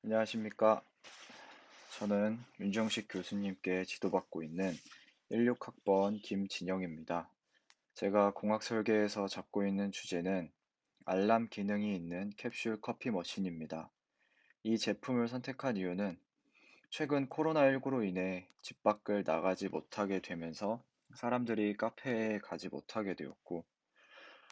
안녕하십니까. 저는 윤정식 교수님께 지도받고 있는 16학번 김진영입니다. 제가 공학 설계에서 잡고 있는 주제는 알람 기능이 있는 캡슐 커피 머신입니다. 이 제품을 선택한 이유는 최근 코로나19로 인해 집 밖을 나가지 못하게 되면서 사람들이 카페에 가지 못하게 되었고,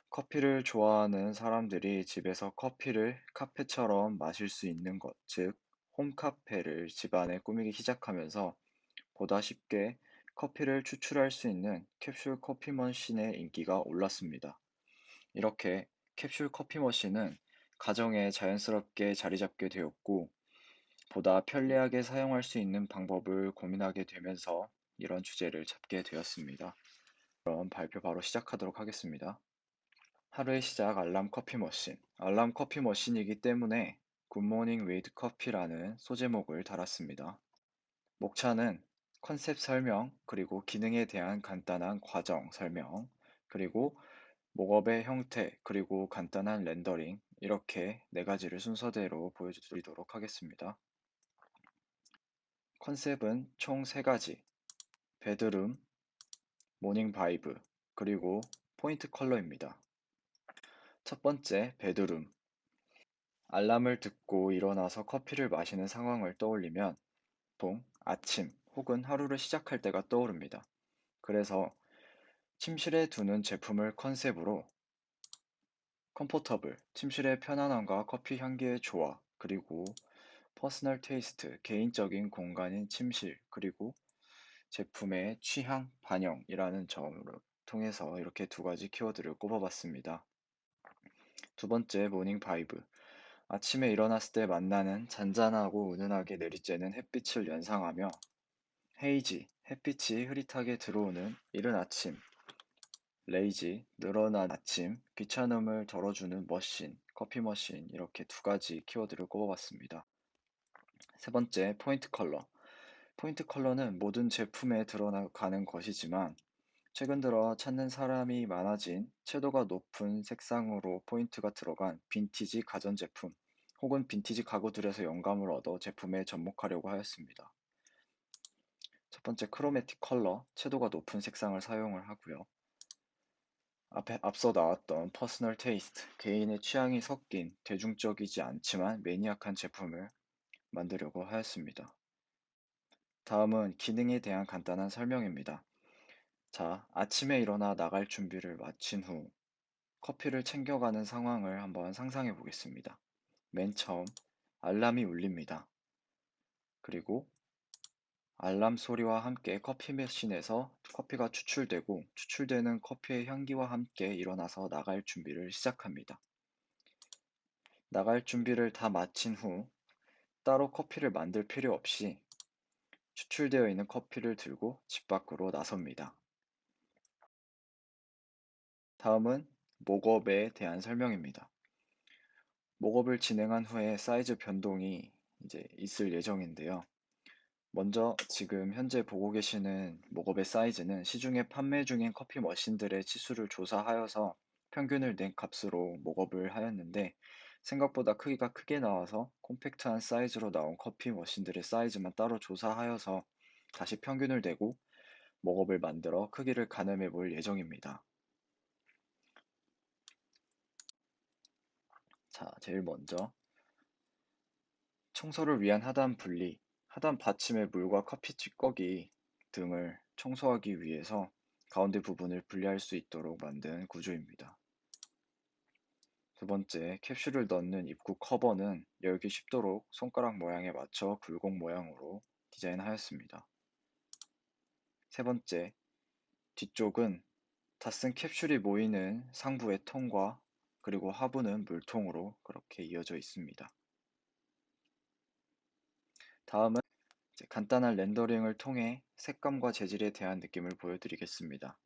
커피를 좋아하는 사람들이 집에서 커피를 카페처럼 마실 수 있는 것, 즉, 홈카페를 집안에 꾸미기 시작하면서 보다 쉽게 커피를 추출할 수 있는 캡슐 커피 머신의 인기가 올랐습니다. 이렇게 캡슐 커피 머신은 가정에 자연스럽게 자리 잡게 되었고, 보다 편리하게 사용할 수 있는 방법을 고민하게 되면서 이런 주제를 잡게 되었습니다. 그럼 발표 바로 시작하도록 하겠습니다. 하루의 시작 알람 커피 머신. 알람 커피 머신이기 때문에 굿모닝 위드 커피라는 소제목을 달았습니다. 목차는 컨셉 설명, 그리고 기능에 대한 간단한 과정 설명, 그리고 목업의 형태, 그리고 간단한 렌더링, 이렇게 네 가지를 순서대로 보여드리도록 하겠습니다. 컨셉은 총 세 가지, 베드룸, 모닝 바이브, 그리고 포인트 컬러입니다. 첫 번째, 베드룸. 알람을 듣고 일어나서 커피를 마시는 상황을 떠올리면 보통 아침 혹은 하루를 시작할 때가 떠오릅니다. 그래서 침실에 두는 제품을 컨셉으로 컴포터블, 침실의 편안함과 커피 향기의 조화, 그리고 퍼스널 테이스트, 개인적인 공간인 침실, 그리고 제품의 취향 반영이라는 점으로 통해서 이렇게 두 가지 키워드를 꼽아봤습니다. 두 번째, 모닝 바이브. 아침에 일어났을 때 만나는 잔잔하고 은은하게 내리쬐는 햇빛을 연상하며 헤이지, 햇빛이 흐릿하게 들어오는 이른 아침, 레이지, 늘어난 아침, 귀찮음을 덜어주는 머신, 커피 머신 이렇게 두 가지 키워드를 꼽아봤습니다. 세 번째, 포인트 컬러. 포인트 컬러는 모든 제품에 들어가는 것이지만 최근 들어 찾는 사람이 많아진 채도가 높은 색상으로 포인트가 들어간 빈티지 가전제품 혹은 빈티지 가구들에서 영감을 얻어 제품에 접목하려고 하였습니다. 첫 번째 크로매틱 컬러, 채도가 높은 색상을 사용을 하고요. 앞서 나왔던 퍼스널 테이스트, 개인의 취향이 섞인 대중적이지 않지만 매니악한 제품을 만들려고 하였습니다. 다음은 기능에 대한 간단한 설명입니다. 자, 아침에 일어나 나갈 준비를 마친 후 커피를 챙겨가는 상황을 한번 상상해 보겠습니다. 맨 처음 알람이 울립니다. 그리고 알람 소리와 함께 커피 머신에서 커피가 추출되고 추출되는 커피의 향기와 함께 일어나서 나갈 준비를 시작합니다. 나갈 준비를 다 마친 후 따로 커피를 만들 필요 없이 추출되어 있는 커피를 들고 집 밖으로 나섭니다. 다음은 목업에 대한 설명입니다. 목업을 진행한 후에 사이즈 변동이 이제 있을 예정인데요. 먼저 지금 현재 보고 계시는 목업의 사이즈는 시중에 판매 중인 커피 머신들의 치수를 조사하여서 평균을 낸 값으로 목업을 하였는데 생각보다 크기가 크게 나와서 콤팩트한 사이즈로 나온 커피 머신들의 사이즈만 따로 조사하여서 다시 평균을 내고 목업을 만들어 크기를 가늠해 볼 예정입니다. 자, 제일 먼저 청소를 위한 하단 분리, 하단 받침의 물과 커피 찌꺼기 등을 청소하기 위해서 가운데 부분을 분리할 수 있도록 만든 구조입니다. 두 번째, 캡슐을 넣는 입구 커버는 열기 쉽도록 손가락 모양에 맞춰 굴곡 모양으로 디자인하였습니다. 세 번째, 뒤쪽은 다 쓴 캡슐이 모이는 상부의 통과 그리고 하부는 물통으로 그렇게 이어져 있습니다. 다음은 간단한 렌더링을 통해 색감과 재질에 대한 느낌을 보여드리겠습니다.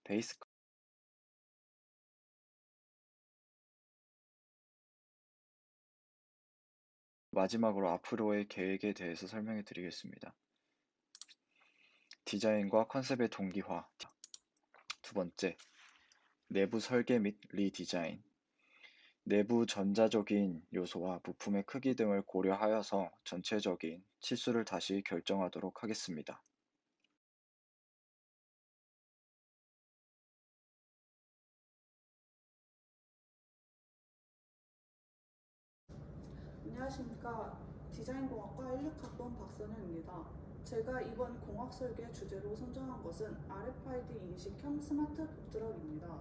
베이스 마지막으로 앞으로의 계획에 대해서 설명해 드리겠습니다. 디자인과 컨셉의 동기화. 두 번째, 내부 설계 및 리디자인. 내부 전자적인 요소와 부품의 크기 등을 고려하여서 전체적인 치수를 다시 결정하도록 하겠습니다. 안녕하십니까. 디자인공학과 16학번 박선우입니다. 제가 이번 공학설계 주제로 선정한 것은 RFID 인식형 스마트 북트럭입니다.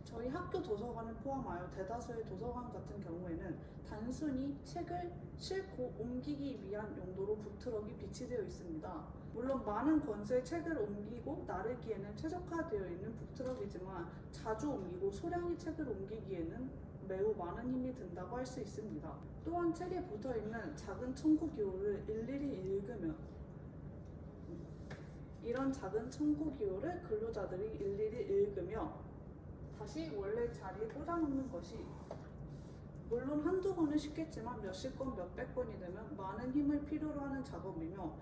저희 학교 도서관을 포함하여 대다수의 도서관 같은 경우에는 단순히 책을 싣고 옮기기 위한 용도로 북트럭이 비치되어 있습니다. 물론 많은 권수의 책을 옮기고 나르기에는 최적화되어 있는 북트럭이지만 자주 옮기고 소량의 책을 옮기기에는 매우 많은 힘이 든다고 할 수 있습니다. 또한 책에 붙어있는 작은 청구 기호를 일일이 읽으면 이런 작은 청구 기호를 근로자들이 일일이 읽으며 다시 원래 자리에 꽂아놓는 것이 물론 한두 번은 쉽겠지만 몇십 건, 몇백 건이 되면 많은 힘을 필요로 하는 작업이며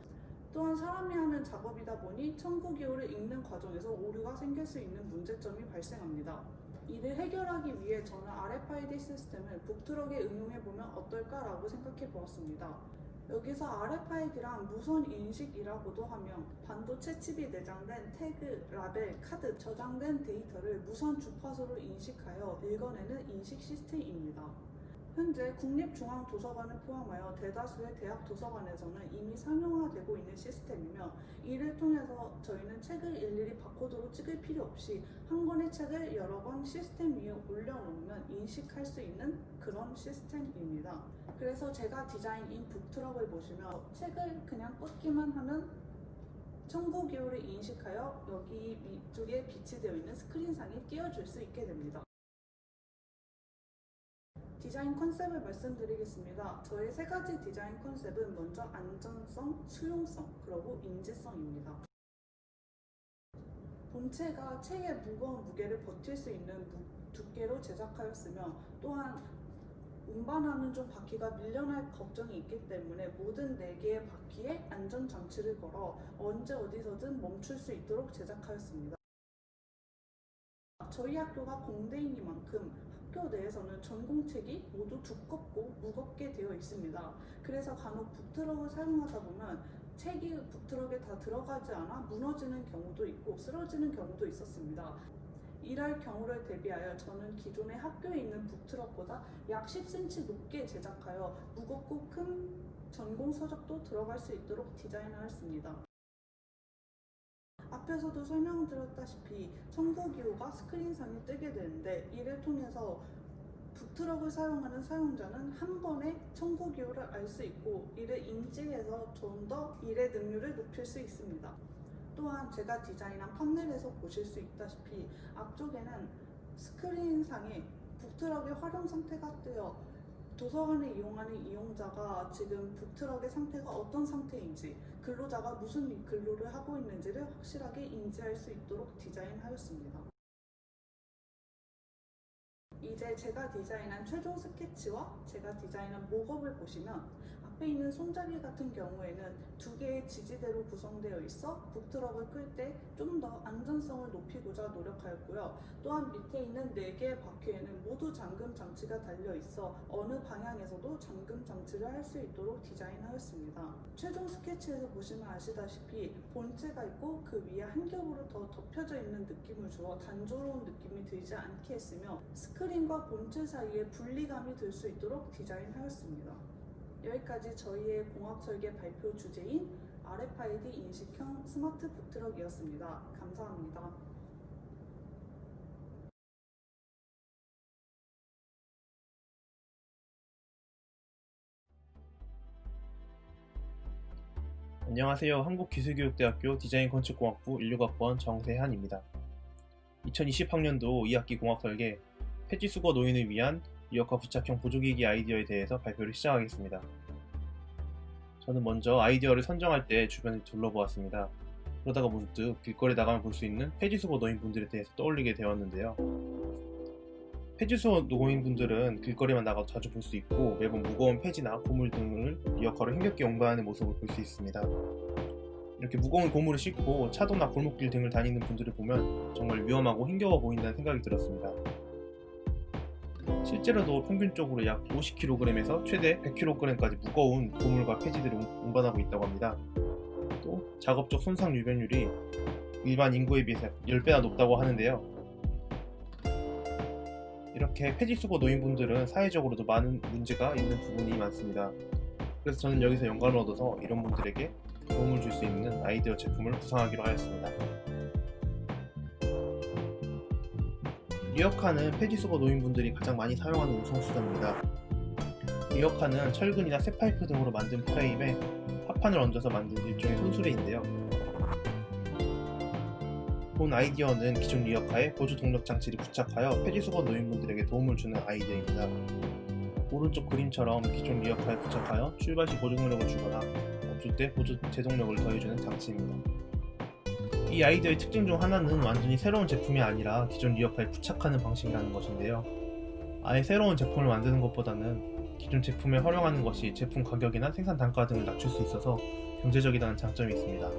또한 사람이 하는 작업이다 보니 청구 기호를 읽는 과정에서 오류가 생길 수 있는 문제점이 발생합니다. 이를 해결하기 위해 저는 RFID 시스템을 북트럭에 응용해보면 어떨까라고 생각해 보았습니다. 여기서 RFID란 무선 인식이라고도 하며 반도체 칩이 내장된 태그, 라벨, 카드, 저장된 데이터를 무선 주파수로 인식하여 읽어내는 인식 시스템입니다. 현재 국립중앙도서관을 포함하여 대다수의 대학 도서관에서는 이미 상용화되고 있는 시스템이며 이를 통해서 저희는 책을 일일이 바코드로 찍을 필요 없이 한 권의 책을 여러 번 시스템 위에 올려놓으면 인식할 수 있는 그런 시스템입니다. 그래서 제가 디자인인 북트럭을 보시면 책을 그냥 꽂기만 하면 청구 기호를 인식하여 여기 위쪽에 비치되어 있는 스크린상에 띄워줄 수 있게 됩니다. 디자인 컨셉을 말씀드리겠습니다. 저의 세 가지 디자인 컨셉은 먼저 안전성, 수용성, 그리고 인지성입니다. 본체가 책의 무거운 무게를 버틸 수 있는 두께로 제작하였으며 또한 운반하는 중 바퀴가 밀려날 걱정이 있기 때문에 모든 4개의 바퀴에 안전장치를 걸어 언제 어디서든 멈출 수 있도록 제작하였습니다. 저희 학교가 공대이니만큼 학교 내에서는 전공책이 모두 두껍고 무겁게 되어 있습니다. 그래서 간혹 북트럭을 사용하다 보면 책이 북트럭에 다 들어가지 않아 무너지는 경우도 있고 쓰러지는 경우도 있었습니다. 이럴 경우를 대비하여 저는 기존의 학교에 있는 북트럭보다 약 10cm 높게 제작하여 무겁고 큰 전공 서적도 들어갈 수 있도록 디자인하였습니다. 앞에서도 설명드렸다시피 청구 기호가 스크린상에 뜨게 되는데 이를 통해서 북트럭을 사용하는 사용자는 한 번에 청구 기호를 알 수 있고 이를 인지해서 좀 더 일의 능률을 높일 수 있습니다. 또한 제가 디자인한 판넬에서 보실 수 있다시피 앞쪽에는 스크린상에 북트럭의 활용 상태가 뜨여 도서관을 이용하는 이용자가 지금 북트럭의 상태가 어떤 상태인지 근로자가 무슨 근로를 하고 있는지를 확실하게 인지할 수 있도록 디자인하였습니다. 이제 제가 디자인한 최종 스케치와 제가 디자인한 목업을 보시면 앞에 있는 손잡이 같은 경우에는 2개의 지지대로 구성되어 있어 북트럭을 끌 때 좀 더 안전성을 높이고자 노력하였고요. 또한 밑에 있는 4개의 바퀴에는 모두 잠금 장치가 달려 있어 어느 방향에서도 잠금 장치를 할 수 있도록 디자인하였습니다. 최종 스케치에서 보시면 아시다시피 본체가 있고 그 위에 한 겹으로 더 덮여져 있는 느낌을 주어 단조로운 느낌이 들지 않게 했으며 스크린과 본체 사이에 분리감이 들 수 있도록 디자인하였습니다. 여기까지 저희의 공학설계 발표 주제인 RFID 인식형 스마트 북트럭이었습니다. 감사합니다. 안녕하세요. 한국기술교육대학교 디자인건축공학부 16학번 정세한입니다. 2020학년도 2학기 공학설계 폐지수거 노인을 위한 리어커 부착형 보조기기 아이디어에 대해서 발표를 시작하겠습니다. 저는 먼저 아이디어를 선정할 때 주변을 둘러보았습니다. 그러다가 문득 길거리 나가면 볼 수 있는 폐지수거 노인분들에 대해서 떠올리게 되었는데요. 폐지수거 노인분들은 길거리만 나가도 자주 볼 수 있고 매번 무거운 폐지나 고물 등을 리어커로 힘겹게 옮겨가는 모습을 볼 수 있습니다. 이렇게 무거운 고물을 싣고 차도나 골목길 등을 다니는 분들을 보면 정말 위험하고 힘겨워 보인다는 생각이 들었습니다. 실제로도 평균적으로 약 50kg에서 최대 100kg까지 무거운 고물과 폐지들을 운반하고 있다고 합니다. 또 작업적 손상 유변율이 일반 인구에 비해서 10배나 높다고 하는데요. 이렇게 폐지수거 노인분들은 사회적으로도 많은 문제가 있는 부분이 많습니다. 그래서 저는 여기서 영감을 얻어서 이런 분들에게 도움을 줄 수 있는 아이디어 제품을 구상하기로 하였습니다. 리어카는 폐지수거 노인분들이 가장 많이 사용하는 운송수단입니다. 리어카는 철근이나 쇠파이프 등으로 만든 프레임에 합판을 얹어서 만든 일종의 손수레인데요. 본 아이디어는 기존 리어카에 보조 동력 장치를 부착하여 폐지수거 노인분들에게 도움을 주는 아이디어입니다. 오른쪽 그림처럼 기존 리어카에 부착하여 출발 시 보조 동력을 주거나 멈출 때 보조 제동력을 더해주는 장치입니다. 이 아이디어의 특징 중 하나는 완전히 새로운 제품이 아니라 기존 리어카에 부착하는 방식이라는 것인데요. 아예 새로운 제품을 만드는 것보다는 기존 제품에 활용하는 것이 제품 가격이나 생산 단가 등을 낮출 수 있어서 경제적이라는 장점이 있습니다.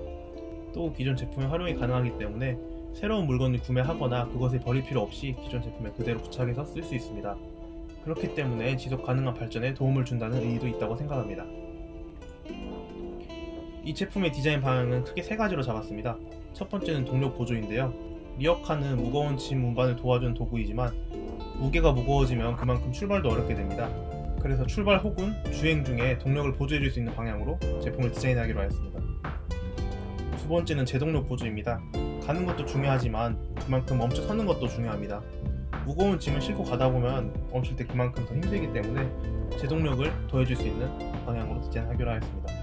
또 기존 제품의 활용이 가능하기 때문에 새로운 물건을 구매하거나 그것을 버릴 필요 없이 기존 제품에 그대로 부착해서 쓸 수 있습니다. 그렇기 때문에 지속 가능한 발전에 도움을 준다는 의의도 있다고 생각합니다. 이 제품의 디자인 방향은 크게 세 가지로 잡았습니다. 첫 번째는 동력 보조인데요. 리어카는 무거운 짐 운반을 도와주는 도구이지만 무게가 무거워지면 그만큼 출발도 어렵게 됩니다. 그래서 출발 혹은 주행 중에 동력을 보조해줄 수 있는 방향으로 제품을 디자인하기로 하였습니다. 두 번째는 제동력 보조입니다. 가는 것도 중요하지만 그만큼 멈춰 서는 것도 중요합니다. 무거운 짐을 싣고 가다 보면 멈출 때 그만큼 더 힘들기 때문에 제동력을 더해줄 수 있는 방향으로 디자인하기로 하였습니다.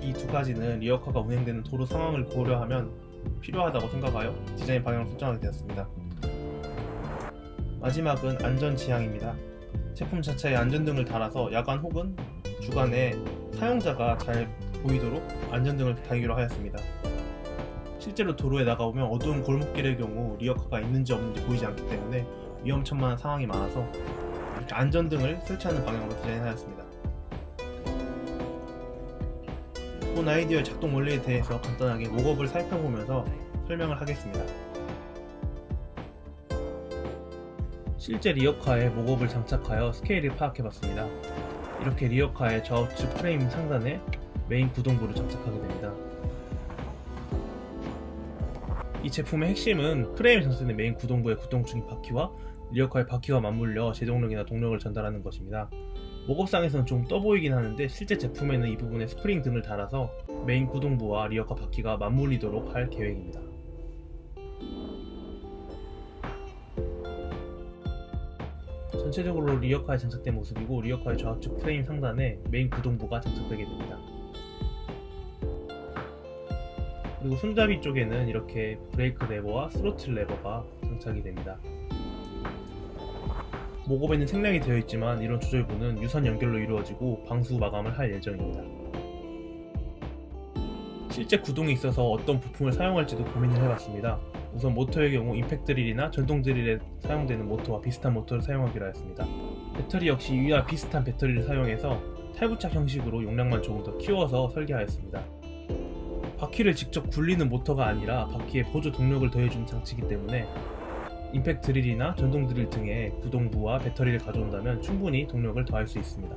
이 두 가지는 리어카가 운행되는 도로 상황을 고려하면 필요하다고 생각하여 디자인 방향을 설정하게 되었습니다. 마지막은 안전지향입니다. 제품 자체에 안전등을 달아서 야간 혹은 주간에 사용자가 잘 보이도록 안전등을 달기로 하였습니다. 실제로 도로에 나가보면 어두운 골목길의 경우 리어카가 있는지 없는지 보이지 않기 때문에 위험천만한 상황이 많아서 이렇게 안전등을 설치하는 방향으로 디자인하였습니다. 본 아이디어의 작동 원리에 대해서 간단하게 목업을 살펴보면서 설명을 하겠습니다. 실제 리어카에 목업을 장착하여 스케일을 파악해봤습니다. 이렇게 리어카의 좌우측 프레임 상단에 메인 구동부를 장착하게 됩니다. 이 제품의 핵심은 프레임에 장착된 메인 구동부의 구동중인 바퀴와 리어카의 바퀴와 맞물려 제동력이나 동력을 전달하는 것입니다. 목업상에서는 좀 떠보이긴 하는데 실제 제품에는 이 부분에 스프링 등을 달아서 메인 구동부와 리어카 바퀴가 맞물리도록 할 계획입니다. 전체적으로 리어카에 장착된 모습이고 리어카의 좌우측 프레임 상단에 메인 구동부가 장착되게 됩니다. 그리고 손잡이 쪽에는 이렇게 브레이크 레버와 스로틀 레버가 장착이 됩니다. 목업에는 생략이 되어 있지만 이런 조절부는 유선 연결로 이루어지고 방수 마감을 할 예정입니다. 실제 구동에 있어서 어떤 부품을 사용할지도 고민을 해봤습니다. 우선 모터의 경우 임팩트 드릴이나 전동 드릴에 사용되는 모터와 비슷한 모터를 사용하기로 하였습니다. 배터리 역시 위와 비슷한 배터리를 사용해서 탈부착 형식으로 용량만 조금 더 키워서 설계하였습니다. 바퀴를 직접 굴리는 모터가 아니라 바퀴에 보조 동력을 더해주는 장치이기 때문에 임팩트 드릴이나 전동 드릴 등의 구동부와 배터리를 가져온다면 충분히 동력을 더할 수 있습니다.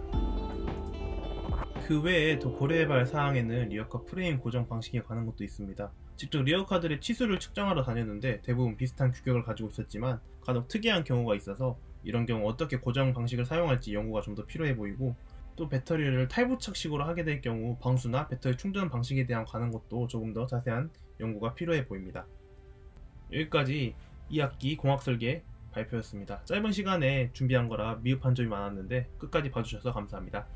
그 외에 더 고려해봐야 할 사항에는 리어카 프레임 고정 방식에 관한 것도 있습니다. 직접 리어카들의 치수를 측정하러 다녔는데 대부분 비슷한 규격을 가지고 있었지만 간혹 특이한 경우가 있어서 이런 경우 어떻게 고정 방식을 사용할지 연구가 좀 더 필요해 보이고 또 배터리를 탈부착식으로 하게 될 경우 방수나 배터리 충전 방식에 대한 관한 것도 조금 더 자세한 연구가 필요해 보입니다. 여기까지 2학기 공학설계 발표였습니다. 짧은 시간에 준비한 거라 미흡한 점이 많았는데 끝까지 봐주셔서 감사합니다.